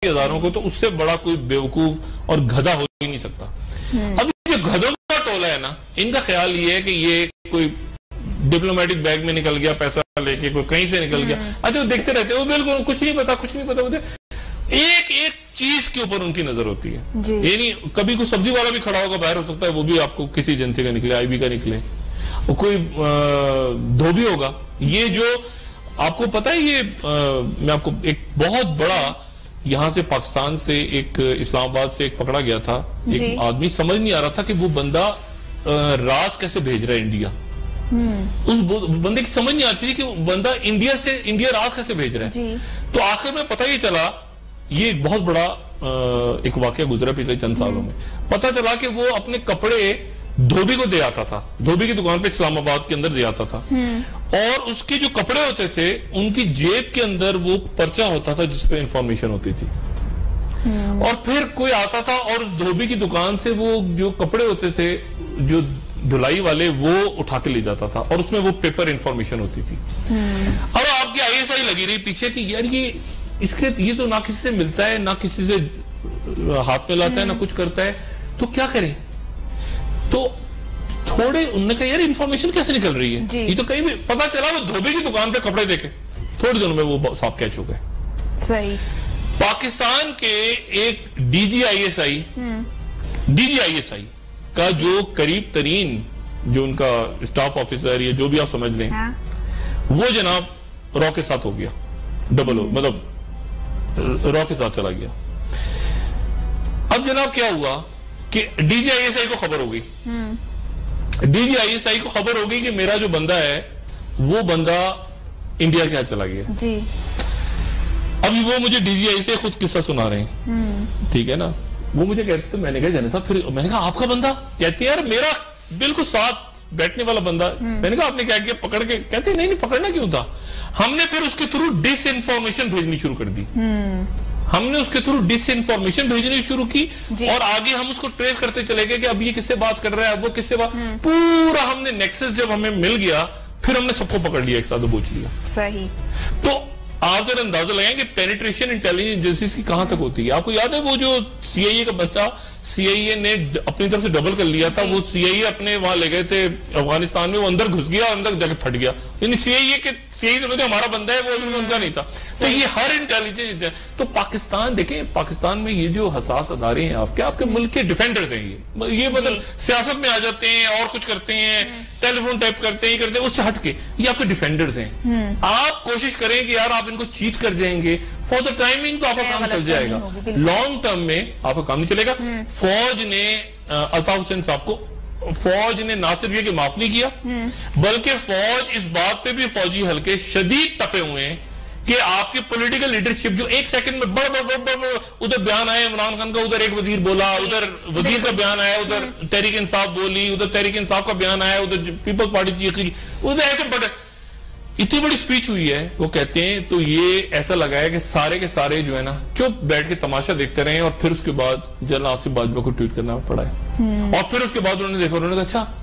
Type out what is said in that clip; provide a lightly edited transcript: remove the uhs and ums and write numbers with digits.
हजारों को, तो उससे बड़ा कोई बेवकूफ और गधा हो ही नहीं सकता। अब ये गधों का टोला है ना, इनका ख्याल ये है कि ये कोई डिप्लोमेटिक बैग में निकल गया पैसा लेके, कोई कहीं से निकल गया। अच्छा, वो देखते रहते हैं, वो बिल्कुल कुछ नहीं पता मुझे। एक एक चीज के ऊपर उनकी नजर होती है। ये नहीं, कभी कोई सब्जी वाला भी खड़ा होगा बाहर, हो सकता है वो भी आपको किसी एजेंसी का निकले, आईबी का निकले, कोई धोबी होगा। ये जो आपको पता है, ये मैं आपको एक बहुत बड़ा, यहां से पाकिस्तान से एक इस्लामाबाद से एक पकड़ा गया था एक आदमी, समझ नहीं आ रहा था कि वो बंदा राज कैसे भेज रहा है इंडिया। उस बंदे की समझ नहीं आती थी कि वो बंदा इंडिया राज कैसे भेज रहा है। तो आखिर में पता ही चला, ये एक बहुत बड़ा एक वाकया गुजरा पिछले चंद सालों में। पता चला कि वो अपने कपड़े धोबी को दे आता था, धोबी की दुकान पे इस्लामाबाद के अंदर दे आता था, और उसके जो कपड़े होते थे उनकी जेब के अंदर वो पर्चा होता था जिसपे इंफॉर्मेशन होती थी। और फिर कोई आता था और उस धोबी की दुकान से वो जो कपड़े होते थे जो धुलाई वाले, वो उठा के ले जाता था, और उसमें वो पेपर इंफॉर्मेशन होती थी। और आपकी आईएसआई लगी रही पीछे कि यार ये तो ना किसी से मिलता है, ना किसी से हाथ में लाता है, ना कुछ करता है, तो क्या करें। तो थोड़े उन्होंने कहा यार इन्फॉर्मेशन कैसे निकल रही है, ये तो कहीं भी पता चला। वो धोबी की दुकान पे कपड़े देखे, थोड़े दिनों में वो साहब कैच हो गए। सही। पाकिस्तान के एक डीजीआईएसआई का जो करीब तरीन जो उनका स्टाफ ऑफिसर, या जो भी आप समझ लें, वो जनाब रॉ के साथ हो गया, मतलब रॉ के साथ चला गया। अब जनाब क्या हुआ कि डीजीआईएसआई को खबर हो गई, डीजीआईएसआई को खबर हो गई कि मेरा जो बंदा है वो बंदा इंडिया के हाथ चला गया जी। अभी वो मुझे डीजीआईएसआई खुद किस्सा सुना रहे हैं, ठीक है ना। वो मुझे कहते, तो मैंने कहा जाने साहब, फिर मैंने कहा आपका बंदा? कहते यार मेरा बिल्कुल साथ बैठने वाला बंदा। मैंने कहा आपने क्या किया, पकड़ के? कहते नहीं पकड़ना क्यों था, हमने फिर उसके थ्रू डिसइंफॉर्मेशन भेजनी शुरू कर दी। हमने उसके थ्रू डिसइंफॉर्मेशन भेजनी शुरू की, और आगे हम उसको ट्रेस करते चले गए कि अब ये किससे बात कर रहा है, अब वो किससे बात, पूरा हमने नेक्सस जब हमें मिल गया, फिर हमने सबको पकड़ लिया, एक साथ बोझ लिया। सही। तो आप जरा अंदाजा लगाएं कि पेनिट्रेशन इंटेलिजेंस एजेंसीज की कहां तक होती है। आपको याद है वो जो सीआईए का बच्चा, सीआईए ने अपनी तरफ से डबल कर लिया था, वो सीआईए अपने वहां ले गए थे अफगानिस्तान में, वो अंदर घुस गया, अंदर जाके फट गया। यानी सीआईए समझते हमारा बंदा है, वो भी उनका नहीं था। तो ये हर इंटेलिजेंस, तो पाकिस्तान देखें, पाकिस्तान में ये जो हसास अदारे हैं आपके मुल्क के डिफेंडर्स हैं, ये मतलब सियासत में आ जाते हैं और कुछ करते हैं, टेलीफोन टैप करते हैं, करते हैं, उससे हटके ये आपके डिफेंडर्स हैं। आप कोशिश करें कि यार आप इनको चीट कर जाएंगे, फॉर द टाइमिंग तो आपका काम चल जाएगा, लॉन्ग टर्म में आपका काम नहीं चलेगा। फौज ने अल्ताफ हुसैन साहब को, फौज ने ना सिर्फ ये कि माफ नहीं किया, बल्कि फौज इस बात पे भी फौजी हल्के शदीद तपे हुए हैं कि आपकी पॉलिटिकल लीडरशिप जो एक सेकंड में बड़ उधर बयान आया इमरान खान का, उधर एक वजीर बोला, उधर वजीर का बयान आया, उधर तहरीक इंसाफ बोली, उधर तहरीक इंसाफ का बयान आया, उधर पीपल्स पार्टी चीखी, उधर ऐसे बड़े इतनी बड़ी स्पीच हुई है। वो कहते हैं तो ये ऐसा लगा है कि सारे के सारे जो है ना चुप बैठ के तमाशा देखते रहे, और फिर उसके बाद जनरल आसिफ बाजवा को ट्वीट करना पड़ा है, और फिर उसके बाद उन्होंने देखा, उन्होंने कहा अच्छा